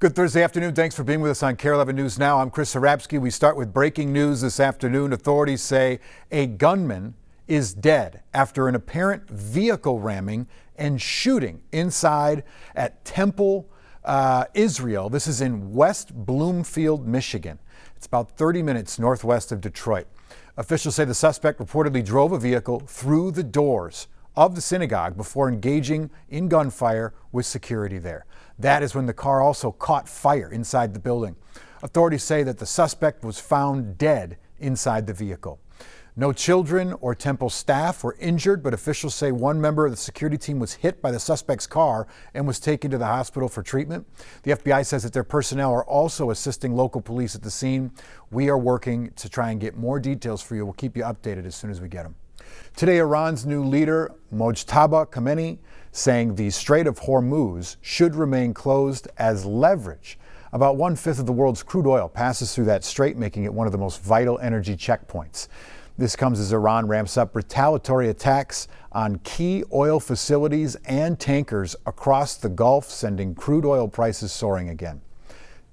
Good Thursday afternoon. Thanks for being with us on KARE 11 News Now. I'm Chris Harapsky. We start with breaking news this afternoon. Authorities say a gunman is dead after an apparent vehicle ramming and shooting inside at Temple, Israel. This is in West Bloomfield, Michigan. It's about 30 minutes northwest of Detroit. Officials say the suspect reportedly drove a vehicle through the doors of the synagogue before engaging in gunfire with security there. That is when the car also caught fire inside the building. Authorities say that the suspect was found dead inside the vehicle. No children or Temple staff were injured, but officials say one member of the security team was hit by the suspect's car and was taken to the hospital for treatment. The FBI says that their personnel are also assisting local police at the scene. We are working to try and get more details for you. We'll keep you updated as soon as we get them. Today, Iran's new leader, Mojtaba Khamenei, saying the Strait of Hormuz should remain closed as leverage. About 1/5 of the world's crude oil passes through that strait, making it one of the most vital energy checkpoints. This comes as Iran ramps up retaliatory attacks on key oil facilities and tankers across the Gulf, sending crude oil prices soaring again.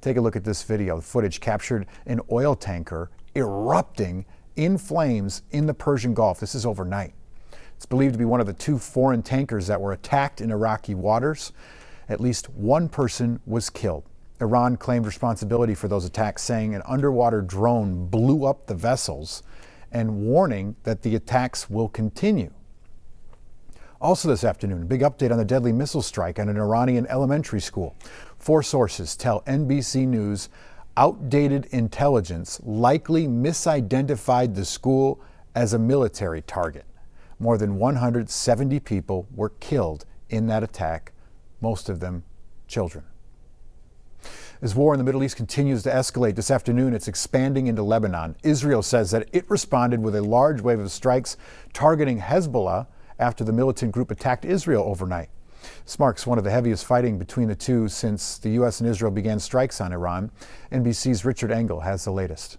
Take a look at this video. The footage captured an oil tanker erupting in flames in the Persian Gulf. This is overnight. It's believed to be one of the two foreign tankers that were attacked in Iraqi waters. At least one person was killed. Iran claimed responsibility for those attacks, saying an underwater drone blew up the vessels and warning that the attacks will continue. Also this afternoon, a big update on the deadly missile strike on an Iranian elementary school. 4 sources tell NBC News outdated intelligence likely misidentified the school as a military target. More than 170 people were killed in that attack, most of them children. As war in the Middle East continues to escalate this afternoon, it's expanding into Lebanon. Israel says that it responded with a large wave of strikes targeting Hezbollah after the militant group attacked Israel overnight. This marks one of the heaviest fighting between the two since the U.S. and Israel began strikes on Iran. NBC's Richard Engel has the latest.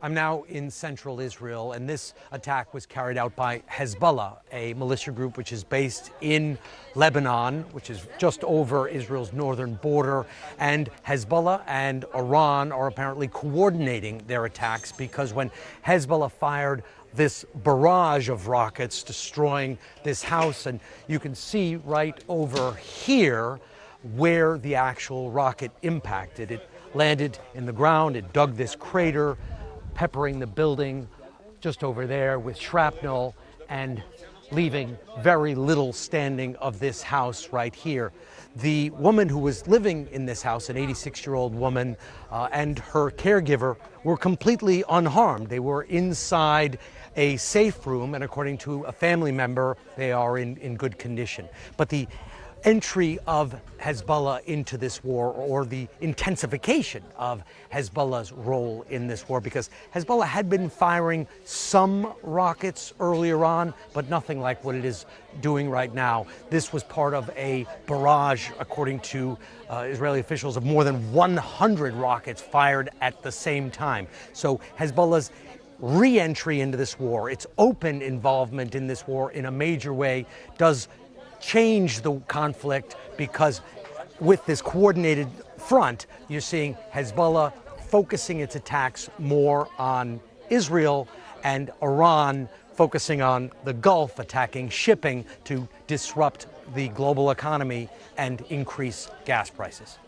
I'm now in central Israel, and this attack was carried out by Hezbollah, a militia group which is based in Lebanon, which is just over Israel's northern border. And Hezbollah and Iran are apparently coordinating their attacks, because when Hezbollah fired this barrage of rockets destroying this house, and you can see right over here where the actual rocket impacted. It landed in the ground, it dug this crater, peppering the building just over there with shrapnel and leaving very little standing of this house right here. The woman who was living in this house, an 86-year-old woman, and her caregiver were completely unharmed. They were inside a safe room, and according to a family member, they are in good condition. But the entry of Hezbollah into this war, or the intensification of Hezbollah's role in this war, because Hezbollah had been firing some rockets earlier on, but nothing like what it is doing right now. This was part of a barrage, according to Israeli officials, of more than 100 rockets fired at the same time. So Hezbollah's re-entry into this war, its open involvement in this war in a major way, does change the conflict, because with this coordinated front, you're seeing Hezbollah focusing its attacks more on Israel, and Iran focusing on the Gulf, attacking shipping to disrupt the global economy and increase gas prices.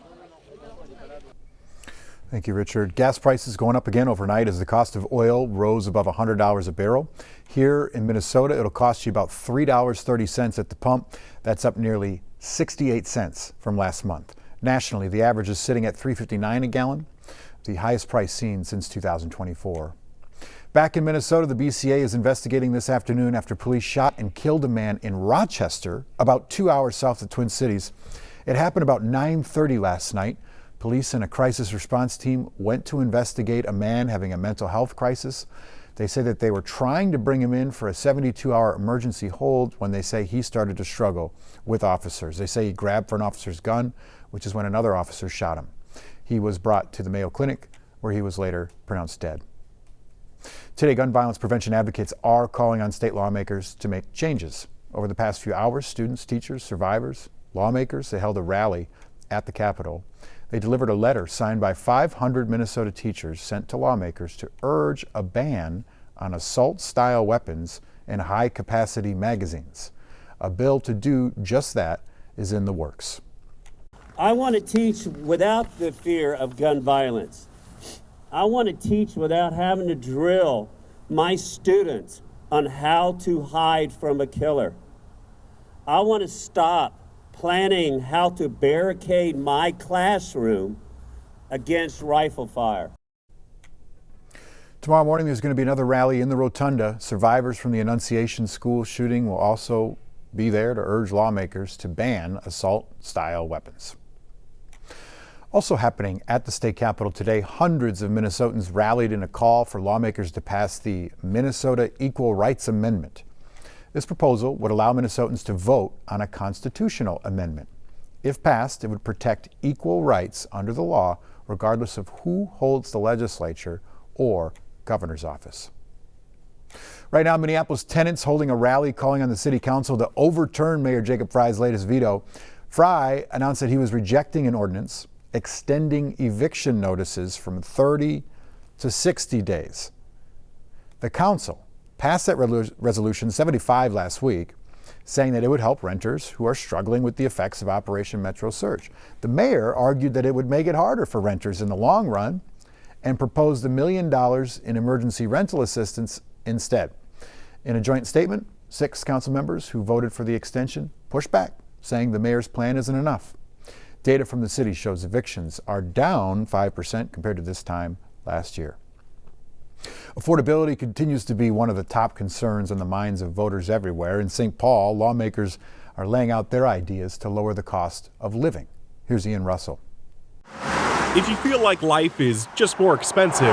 Thank you, Richard. Gas prices going up again overnight as the cost of oil rose above $100 a barrel. Here in Minnesota, it'll cost you about $3.30 at the pump. That's up nearly 68 cents from last month. Nationally, the average is sitting at $3.59 a gallon, the highest price seen since 2024. Back in Minnesota, the BCA is investigating this afternoon after police shot and killed a man in Rochester, about 2 hours south of Twin Cities. It happened about 9:30 last night. Police and a crisis response team went to investigate a man having a mental health crisis. They say that they were trying to bring him in for a 72-hour emergency hold when they say he started to struggle with officers. They say he grabbed for an officer's gun, which is when another officer shot him. He was brought to the Mayo Clinic, where he was later pronounced dead. Today, gun violence prevention advocates are calling on state lawmakers to make changes. Over the past few hours, students, teachers, survivors, lawmakers, they held a rally at the Capitol. They delivered a letter signed by 500 Minnesota teachers sent to lawmakers to urge a ban on assault-style weapons and high-capacity magazines. A bill to do just that is in the works. I want to teach without the fear of gun violence. I want to teach without having to drill my students on how to hide from a killer. I want to stop planning how to barricade my classroom against rifle fire. Tomorrow morning, there's going to be another rally in the Rotunda. Survivors from the Annunciation School shooting will also be there to urge lawmakers to ban assault-style weapons. Also happening at the state capitol today, hundreds of Minnesotans rallied in a call for lawmakers to pass the Minnesota Equal Rights Amendment. This proposal would allow Minnesotans to vote on a constitutional amendment. If passed, it would protect equal rights under the law, regardless of who holds the legislature or governor's office. Right now, Minneapolis tenants holding a rally calling on the city council to overturn Mayor Jacob Frey's latest veto. Frey announced that he was rejecting an ordinance extending eviction notices from 30 to 60 days. The council passed that resolution 75 last week, saying that it would help renters who are struggling with the effects of Operation Metro Surge. The mayor argued that it would make it harder for renters in the long run and proposed $1 million in emergency rental assistance instead. In a joint statement, 6 council members who voted for the extension pushed back, saying the mayor's plan isn't enough. Data from the city shows evictions are down 5% compared to this time last year. Affordability continues to be one of the top concerns on the minds of voters everywhere. In St. Paul, lawmakers are laying out their ideas to lower the cost of living. Here's Ian Russell. If you feel like life is just more expensive,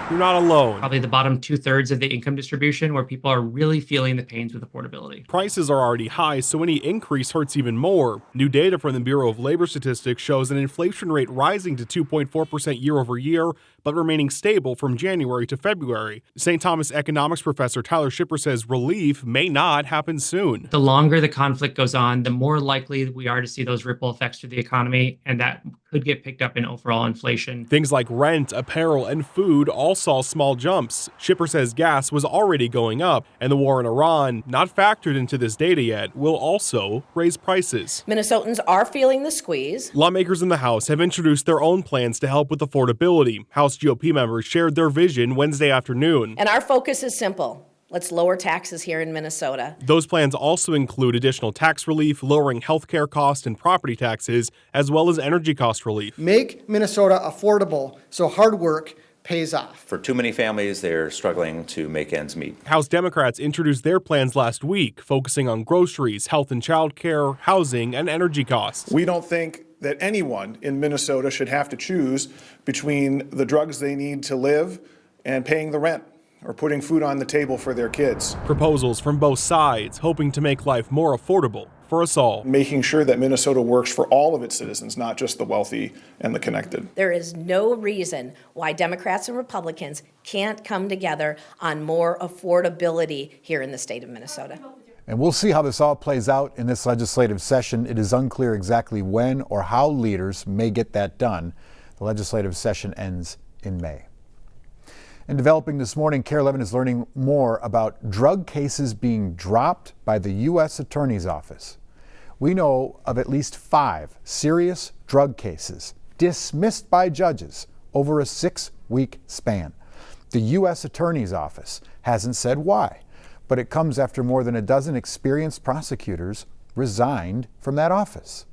you're not alone. Probably the bottom 2/3 of the income distribution where people are really feeling the pains with affordability. Prices are already high, so any increase hurts even more. New data from the Bureau of Labor Statistics shows an inflation rate rising to 2.4% year over year, but remaining stable from January to February. St. Thomas economics professor Tyler Schipper says relief may not happen soon. The longer the conflict goes on, the more likely we are to see those ripple effects to the economy, and that could get picked up in overall inflation. Things like rent, apparel, and food all saw small jumps. Schipper says gas was already going up, and the war in Iran, not factored into this data yet, will also raise prices. Minnesotans are feeling the squeeze. Lawmakers in the House have introduced their own plans to help with affordability. House GOP members shared their vision Wednesday afternoon. And our focus is simple. Let's lower taxes here in Minnesota. Those plans also include additional tax relief, lowering health care costs and property taxes, as well as energy cost relief. Make Minnesota affordable so hard work pays off. For too many families, they're struggling to make ends meet. House Democrats introduced their plans last week, focusing on groceries, health and child care, housing, and energy costs. We don't think that anyone in Minnesota should have to choose between the drugs they need to live and paying the rent or putting food on the table for their kids. Proposals from both sides, hoping to make life more affordable for us all. Making sure that Minnesota works for all of its citizens, not just the wealthy and the connected. There is no reason why Democrats and Republicans can't come together on more affordability here in the state of Minnesota. And we'll see how this all plays out in this legislative session. It is unclear exactly when or how leaders may get that done. The legislative session ends in May. And developing this morning, KARE 11 is learning more about drug cases being dropped by the U.S. Attorney's Office. We know of at least 5 serious drug cases dismissed by judges over a 6-week span. The U.S. Attorney's Office hasn't said why, but it comes after more than a dozen experienced prosecutors resigned from that office.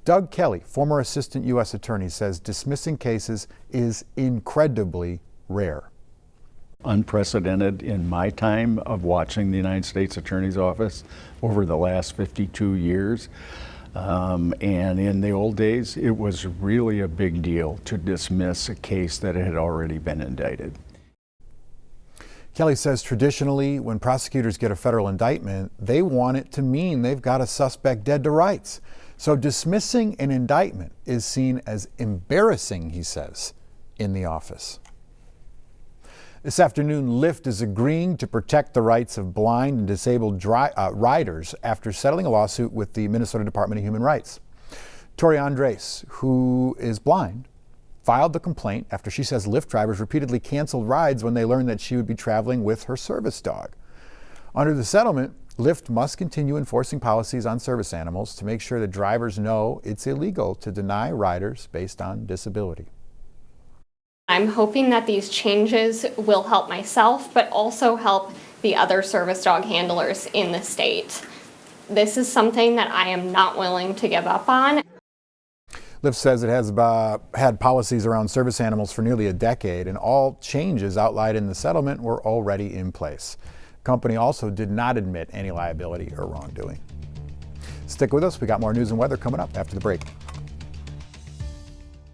Doug Kelly, former assistant U.S. attorney, says dismissing cases is incredibly rare. Unprecedented in my time of watching the United States Attorney's Office over the last 52 years. And in the old days, it was really a big deal to dismiss a case that had already been indicted. Kelly says traditionally, when prosecutors get a federal indictment, they want it to mean they've got a suspect dead to rights. So dismissing an indictment is seen as embarrassing, he says, in the office. This afternoon, Lyft is agreeing to protect the rights of blind and disabled riders after settling a lawsuit with the Minnesota Department of Human Rights. Tori Andres, who is blind, filed the complaint after she says Lyft drivers repeatedly canceled rides when they learned that she would be traveling with her service dog. Under the settlement, Lyft must continue enforcing policies on service animals to make sure that drivers know it's illegal to deny riders based on disability. I'm hoping that these changes will help myself, but also help the other service dog handlers in the state. This is something that I am not willing to give up on. Lyft says it has had policies around service animals for nearly a decade, and all changes outlined in the settlement were already in place. The company also did not admit any liability or wrongdoing. Stick with us. We got more news and weather coming up after the break.